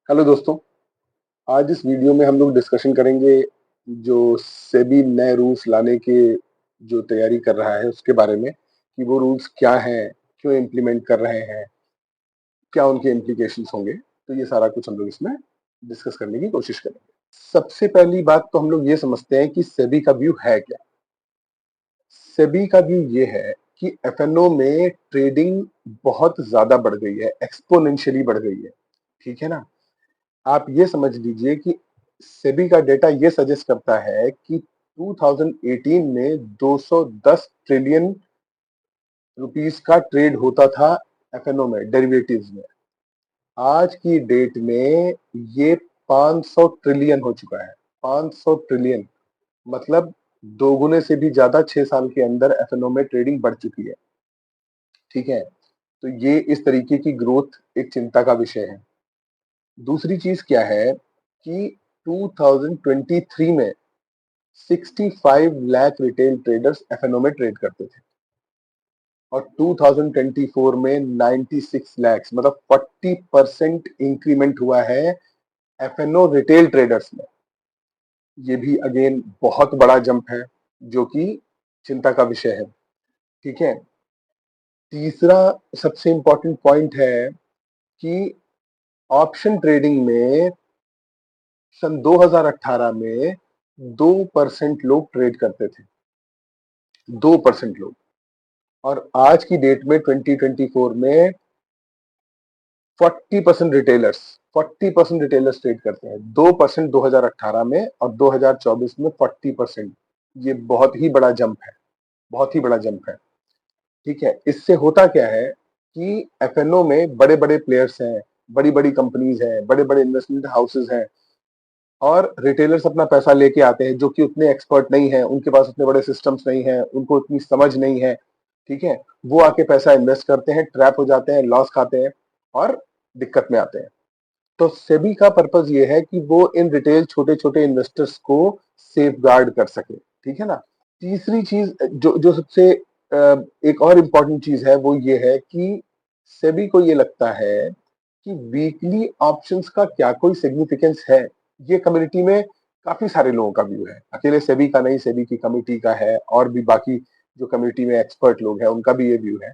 Hello दोस्तों, आज इस वीडियो में हम लोग डिस्कशन करेंगे जो सेबी नए रूल्स लाने के जो तैयारी कर रहा है उसके बारे में कि वो रूल्स क्या हैं, क्यों इम्प्लीमेंट कर रहे हैं, क्या उनके इम्प्लीकेशंस होंगे। तो ये सारा कुछ हम लोग इसमें डिस्कस करने की कोशिश करेंगे। सबसे पहली बात तो हम लोग ये समझते हैं कि सेबी का व्यू है क्या। सेबी का व्यू ये है कि एफएनओ में ट्रेडिंग बहुत ज्यादा बढ़ गई है, एक्सपोनेंशियली बढ़ गई है। ठीक है ना। आप ये समझ लीजिए कि सेबी का डेटा ये सजेस्ट करता है कि 2018 में 210 ट्रिलियन रुपीस का ट्रेड होता था एफएनओ में, डेरिवेटिव्स में। आज की डेट में ये 500 ट्रिलियन हो चुका है। 500 ट्रिलियन मतलब दोगुने से भी ज्यादा 6 साल के अंदर एफएनओ में ट्रेडिंग बढ़ चुकी है। ठीक है। तो ये इस तरीके की ग्रोथ एक चिंता का विषय है। दूसरी चीज क्या है कि 2023 में 65 लाख रिटेल ट्रेडर्स एफएनओ में ट्रेड करते थे और 2024 में 96 लाख, मतलब 40% इंक्रीमेंट हुआ है एफएनओ रिटेल ट्रेडर्स में। ये भी अगेन बहुत बड़ा जंप है जो कि चिंता का विषय है। ठीक है। तीसरा सबसे इंपॉर्टेंट पॉइंट है कि ऑप्शन ट्रेडिंग में सन 2018 में 2% लोग ट्रेड करते थे। 2% लोग। और आज की डेट में 2024 में 40% रिटेलर्स ट्रेड करते हैं। 2% 2018 में और 2024 में 40%। ये बहुत ही बड़ा जंप है, बहुत ही बड़ा जंप है। ठीक है। इससे होता क्या है कि एफएनओ में बड़े बड़े प्लेयर्स हैं, बड़ी बड़ी कंपनीज हैं, बड़े बड़े इन्वेस्टमेंट हाउसेज हैं और रिटेलर्स अपना पैसा लेके आते हैं जो कि उतने एक्सपर्ट नहीं है, उनके पास उतने बड़े सिस्टम्स नहीं है, उनको उतनी समझ नहीं है। ठीक है। वो आके पैसा इन्वेस्ट करते हैं, ट्रैप हो जाते हैं, लॉस खाते हैं और दिक्कत में आते हैं। तो सेबी का पर्पज ये है कि वो इन रिटेल छोटे छोटे इन्वेस्टर्स को सेफ गार्ड कर सके। ठीक है ना। तीसरी चीज जो जो सबसे एक और इम्पोर्टेंट चीज है वो ये है कि सेबी को ये लगता है कि वीकली ऑप्शंस का क्या कोई सिग्निफिकेंस है। ये कम्युनिटी में काफी सारे लोगों का व्यू है, अकेले सेबी का नहीं, सेबी की कमिटी का है और भी बाकी जो कम्युनिटी में एक्सपर्ट लोग हैं उनका भी ये व्यू है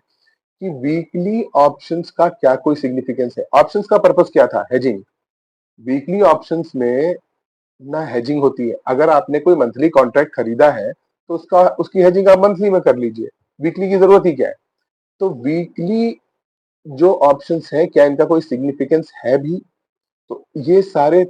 कि वीकली ऑप्शंस का क्या कोई सिग्निफिकेंस है। ऑप्शंस का पर्पस क्या था? हेजिंग। वीकली ऑप्शंस में ना हेजिंग होती है। अगर आपने कोई मंथली कॉन्ट्रैक्ट खरीदा है तो उसका उसकी हेजिंग आप मंथली में कर लीजिए, वीकली की जरूरत ही क्या है। तो वीकली जो ऑप्शंस है क्या इनका कोई सिग्निफिकेंस है भी? तो ये सारे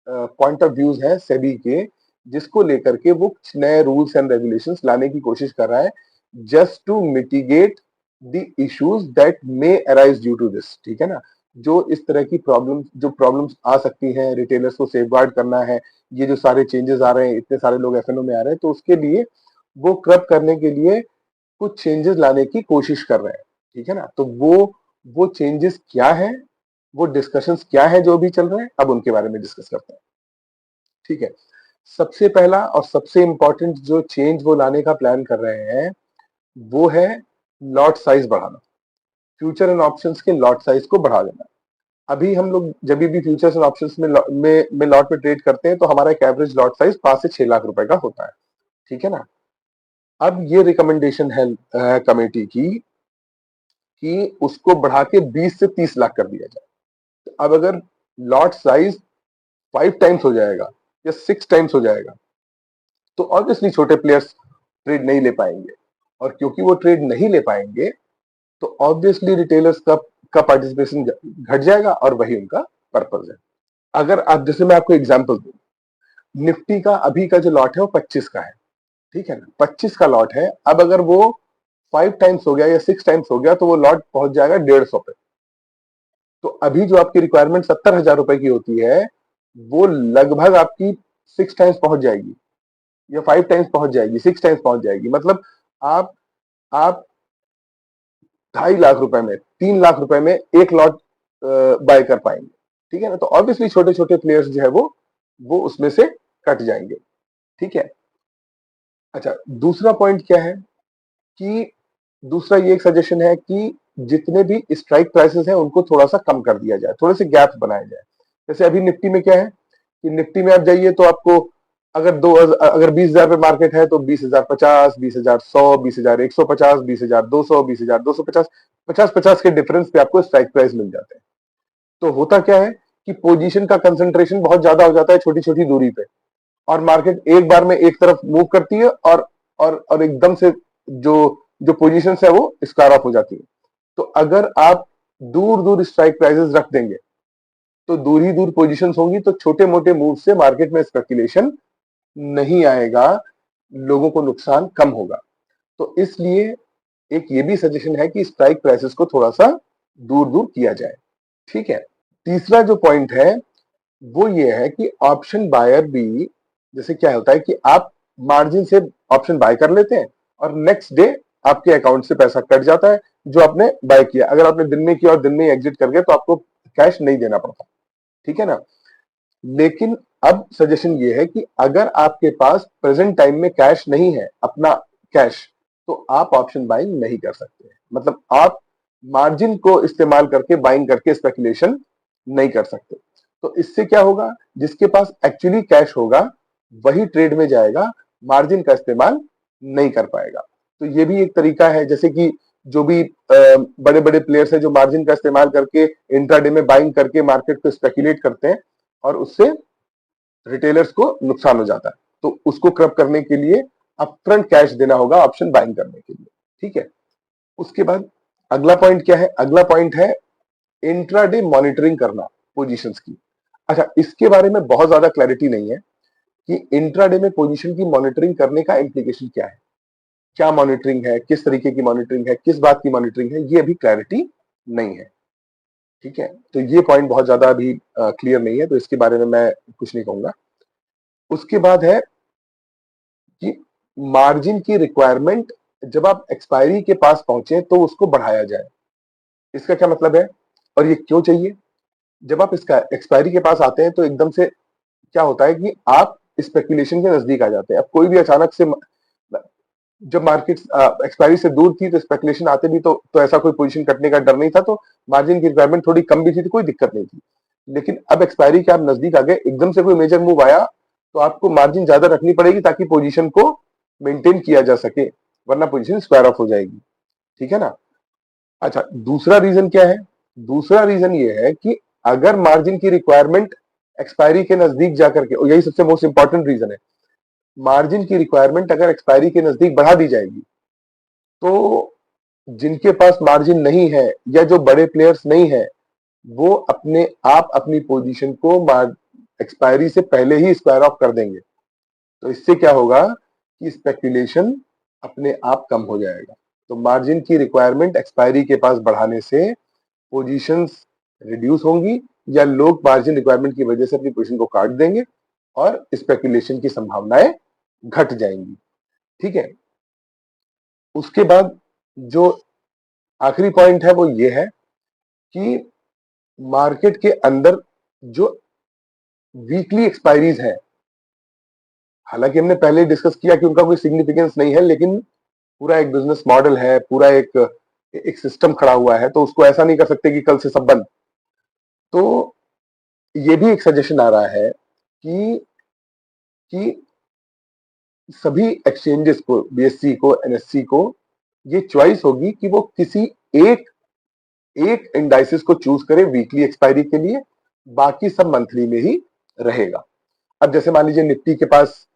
पॉइंट ऑफ व्यूज हैं सेबी के, जिसको लेकर के वो कुछ नए रूल्स एंड रेगुलेशंस लाने की कोशिश कर रहा है just to mitigate the issues that may arise due to this. ठीक है ना। जो इस तरह की प्रॉब्लम्स आ सकती हैं, रिटेलर्स को सेफगार्ड करना है। ये जो सारे चेंजेस आ रहे हैं, इतने सारे लोग एफएनओ में आ रहे हैं, तो उसके लिए वो कर्ब करने के लिए कुछ चेंजेस लाने की कोशिश कर रहे हैं। ठीक है ना। तो वो चेंजेस क्या है, वो डिस्कशंस क्या है जो भी चल रहे हैं, अब उनके बारे में डिस्कस करते हैं। ठीक है। सबसे पहला और सबसे इंपॉर्टेंट जो चेंज वो लाने का प्लान कर रहे हैं वो है लॉट साइज बढ़ाना। फ्यूचर एंड ऑप्शंस के लॉट साइज को बढ़ा देना। अभी हम लोग जब भी फ्यूचर्स एंड ऑप्शंस में लॉट में ट्रेड करते हैं तो हमारा एक एवरेज लॉट साइज 5 से 6 लाख रुपए का होता है। ठीक है ना। अब ये रिकमेंडेशन है कमेटी की कि उसको बढ़ा के 20 से 30 लाख कर दिया जाए। तो अब अगर लॉट साइज 5 टाइम्स हो जाएगा या 6 टाइम्स हो जाएगा तो ऑब्वियसली छोटे प्लेयर्स ट्रेड नहीं ले पाएंगे, और क्योंकि वो ट्रेड नहीं ले पाएंगे तो ऑब्वियसली रिटेलर्स का पार्टिसिपेशन घट जाएगा और वही उनका पर्पज है। अगर आप, जैसे मैं आपको एग्जांपल दूं, निफ्टी का अभी का जो लॉट है वो 25 का है। ठीक है ना। 25 का लॉट है। अब अगर वो 5 टाइम्स हो गया या 6 टाइम्स हो गया तो वो लॉट पहुंच जाएगा 150 पे। तो अभी जो आपकी रिक्वायरमेंट 70,000 रुपए की होती है वो लगभग आपकी 6 टाइम्स पहुंच जाएगी या 5 टाइम्स पहुंच जाएगी, 6 टाइम्स पहुंच जाएगी। मतलब आप आप 2.5 लाख रुपए में, 3 लाख रुपए में एक लॉट बाय कर पाएंगे। ठीक है ना। तो ऑब्वियसली छोटे छोटे प्लेयर्स जो है वो उसमें से कट जाएंगे। ठीक है। अच्छा, दूसरा पॉइंट क्या है कि दूसरा ये एक सजेशन है कि जितने भी स्ट्राइक प्राइसेस हैं उनको थोड़ा सा कम कर दिया जाए, थोड़े से गैप्स बनाए जाए। जैसे अभी निफ्टी में क्या है कि निफ्टी में आप जाइए तो आपको अगर 20,000 पे मार्केट है तो 20,050, 20,100, 20,150, 20,200, 20,250, 50-50 के डिफरेंस पे आपको स्ट्राइक प्राइस मिल जाते हैं। तो होता क्या है कि पोजीशन का कंसंट्रेशन बहुत ज्यादा हो जाता है छोटी छोटी दूरी पे, और मार्केट एक बार में एक तरफ मूव करती है और एकदम से जो जो पोजीशन है वो स्क्वायर ऑफ हो जाती है। तो अगर आप दूर दूर स्ट्राइक प्राइसेस रख देंगे तो दूर ही दूर पोजीशंस होंगी, तो छोटे मोटे मूव से मार्केट में स्पेकुलेशन नहीं आएगा, लोगों को नुकसान कम होगा। तो इसलिए एक ये भी सजेशन है कि स्ट्राइक प्राइसेस को थोड़ा सा दूर दूर किया जाए। ठीक है। तीसरा जो पॉइंट है वो ये है कि ऑप्शन बायर भी, जैसे क्या होता है कि आप मार्जिन से ऑप्शन बाय कर लेते हैं और नेक्स्ट डे आपके अकाउंट से पैसा कट जाता है जो आपने बाय किया। अगर आपने दिन में किया और दिन में एग्जिट कर गए तो आपको कैश नहीं देना पड़ता, ठीक है ना। लेकिन अब सजेशन ये है कि अगर आपके पास प्रेजेंट टाइम में कैश नहीं है, अपना कैश, तो आप ऑप्शन बाइंग नहीं कर सकते। मतलब आप मार्जिन को इस्तेमाल करके बाइंग करके स्पेकुलेशन नहीं कर सकते। तो इससे क्या होगा, जिसके पास एक्चुअली कैश होगा वही ट्रेड में जाएगा, मार्जिन का इस्तेमाल नहीं कर पाएगा। तो ये भी एक तरीका है, जैसे कि जो भी बड़े बड़े प्लेयर्स हैं जो मार्जिन का इस्तेमाल करके इंट्राडे में बाइंग करके मार्केट को स्पेकुलेट करते हैं और उससे रिटेलर्स को नुकसान हो जाता है, तो उसको क्रब करने के लिए अपफ्रंट कैश देना होगा ऑप्शन बाइंग करने के लिए। ठीक है। उसके बाद अगला पॉइंट क्या है, अगला पॉइंट है इंट्राडे मॉनिटरिंग करना पोजीशंस की। अच्छा, इसके बारे में बहुत ज्यादा क्लैरिटी नहीं है कि इंट्राडे में पोजीशन की मॉनिटरिंग करने का इम्प्लीकेशन क्या है, क्या मॉनिटरिंग है, किस तरीके की मॉनिटरिंग है, किस बात की मॉनिटरिंग है, ये अभी क्लैरिटी नहीं है। ठीक है। तो ये पॉइंट बहुत ज्यादा अभी क्लियर नहीं है, तो इसके बारे में मैं कुछ नहीं कहूंगा। उसके बाद है कि मार्जिन की रिक्वायरमेंट जब आप एक्सपायरी के पास पहुंचे तो उसको बढ़ाया जाए। इसका क्या मतलब है और ये क्यों चाहिए? जब आप इसका एक्सपायरी के पास आते हैं तो एकदम से क्या होता है कि आप स्पेकुलेशन के नजदीक आ जाते हैं। अब कोई भी अचानक से जब मार्केट एक्सपायरी से दूर थी तो स्पेकुलेशन आते भी तो ऐसा कोई पोजीशन कटने का डर नहीं था, तो मार्जिन की रिक्वायरमेंट थोड़ी कम भी थी तो कोई दिक्कत नहीं थी। लेकिन अब एक्सपायरी के आप नजदीक आ गए, एकदम से कोई मेजर मूव आया तो आपको मार्जिन ज्यादा रखनी पड़ेगी ताकि पोजीशन को मेंटेन किया जा सके, वरना पोजीशन स्क्वायर ऑफ हो जाएगी। ठीक है ना। अच्छा, दूसरा रीजन क्या है? दूसरा रीजन ये है कि अगर मार्जिन की रिक्वायरमेंट एक्सपायरी के नजदीक जाकर के, और यही सबसे मोस्ट इंपॉर्टेंट रीजन है, मार्जिन की रिक्वायरमेंट अगर एक्सपायरी के नजदीक बढ़ा दी जाएगी तो जिनके पास मार्जिन नहीं है या जो बड़े प्लेयर्स नहीं है वो अपने आप अपनी पोजीशन को एक्सपायरी से पहले ही स्क्वायर ऑफ कर देंगे। तो इससे क्या होगा कि स्पेकुलेशन अपने आप कम हो जाएगा। तो मार्जिन की रिक्वायरमेंट एक्सपायरी के पास बढ़ाने से पोजीशंस रिड्यूस होंगी या लोग मार्जिन रिक्वायरमेंट की वजह से अपनी पोजीशन को काट देंगे और स्पेकुलेशन की संभावनाएं घट जाएंगी। ठीक है। उसके बाद जो आखिरी पॉइंट है वो ये है कि मार्केट के अंदर जो वीकली एक्सपायरीज है, हालांकि हमने पहले डिस्कस किया कि उनका कोई सिग्निफिकेंस नहीं है, लेकिन पूरा एक बिजनेस मॉडल है, पूरा एक सिस्टम खड़ा हुआ है, तो उसको ऐसा नहीं कर सकते कि कल से सब बंद। तो ये भी एक सजेशन आ रहा है कि सभी एक्सचेंजेस को, बीएससी को, एनएससी को ये चॉइस होगी कि वो किसी एक एक इंडाइसिस को चूज करे वीकली एक्सपायरी के लिए, बाकी सब मंथली में ही रहेगा। अब जैसे मान लीजिए निफ्टी के पास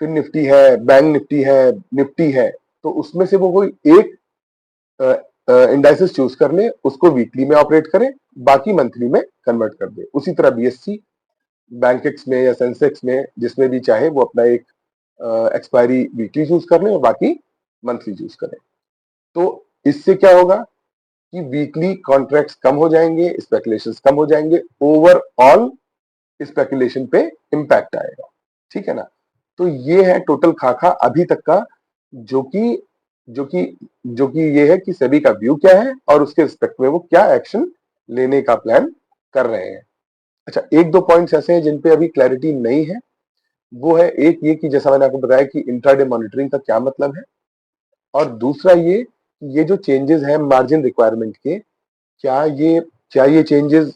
फिर निफ्टी है, बैंक निफ्टी है, तो उसमें से वो कोई एक इंडाइसिस चूज कर ले, उसको वीकली में ऑपरेट करे, बाकी मंथली में कन्वर्ट कर दे। उसी तरह बीएससी, बैंकेक्स में या सेंसेक्स में जिसमें भी चाहे वो अपना एक एक्सपायरी वीकली चूज कर ले और बाकी मंथली चूज करें। तो इससे क्या होगा कि वीकली कॉन्ट्रैक्ट्स कम हो जाएंगे, स्पेकुलेशंस कम हो जाएंगे, ओवरऑल स्पेकुलेशन पे इंपैक्ट आएगा। ठीक है ना। तो ये है टोटल खाका अभी तक का, जो कि जो कि जो कि ये है कि सेबी का व्यू क्या है और उसके रिस्पेक्ट में वो क्या एक्शन लेने का प्लान कर रहे हैं। अच्छा, एक दो पॉइंट्स ऐसे हैं जिन पे अभी क्लैरिटी नहीं है। वो है एक ये कि जैसा मैंने आपको बताया कि इंट्राडे मॉनिटरिंग का क्या मतलब है, और दूसरा ये ये जो चेंजेस हैं मार्जिन रिक्वायरमेंट के, क्या ये चेंजेस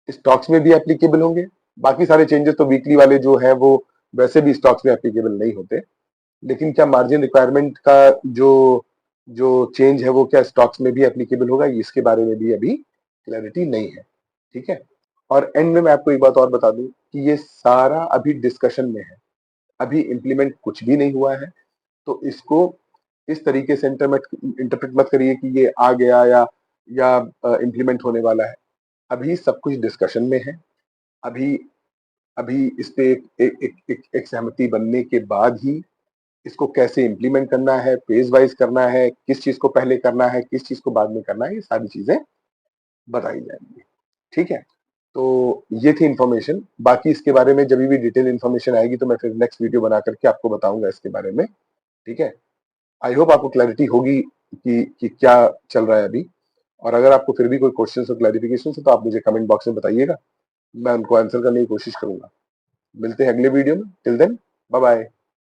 स्टॉक्स में भी एप्लीकेबल होंगे? बाकी सारे चेंजेस तो वीकली वाले जो है वो वैसे भी स्टॉक्स में एप्लीकेबल नहीं होते, लेकिन क्या मार्जिन रिक्वायरमेंट का जो जो चेंज है वो क्या स्टॉक्स में भी एप्लीकेबल होगा, इसके बारे में भी अभी क्लैरिटी नहीं है। ठीक है, और एंड में मैं आपको एक बात और बता दूं कि ये सारा अभी डिस्कशन में है, अभी इम्प्लीमेंट कुछ भी नहीं हुआ है। तो इसको इस तरीके से इंटरप्रेट मत करिए कि ये आ गया या इम्प्लीमेंट होने वाला है। अभी सब कुछ डिस्कशन में है। अभी अभी इस पे एक सहमति बनने के बाद ही इसको कैसे इम्प्लीमेंट करना है, फेज वाइज करना है, किस चीज को पहले करना है, किस चीज को बाद में करना है, ये सारी चीजें बताई जाएंगी। ठीक है, तो ये थी इन्फॉर्मेशन। बाकी इसके बारे में जब भी डिटेल इन्फॉर्मेशन आएगी तो मैं फिर नेक्स्ट वीडियो बना करके आपको बताऊंगा इसके बारे में। ठीक है, आई होप आपको क्लैरिटी होगी कि क्या चल रहा है अभी। और अगर आपको फिर भी कोई क्वेश्चन और क्लैरिफिकेशन है तो आप मुझे कमेंट बॉक्स में बताइएगा, मैं उनको आंसर करने की कोशिश करूंगा। मिलते हैं अगले वीडियो में, टिल देन बाय बाय।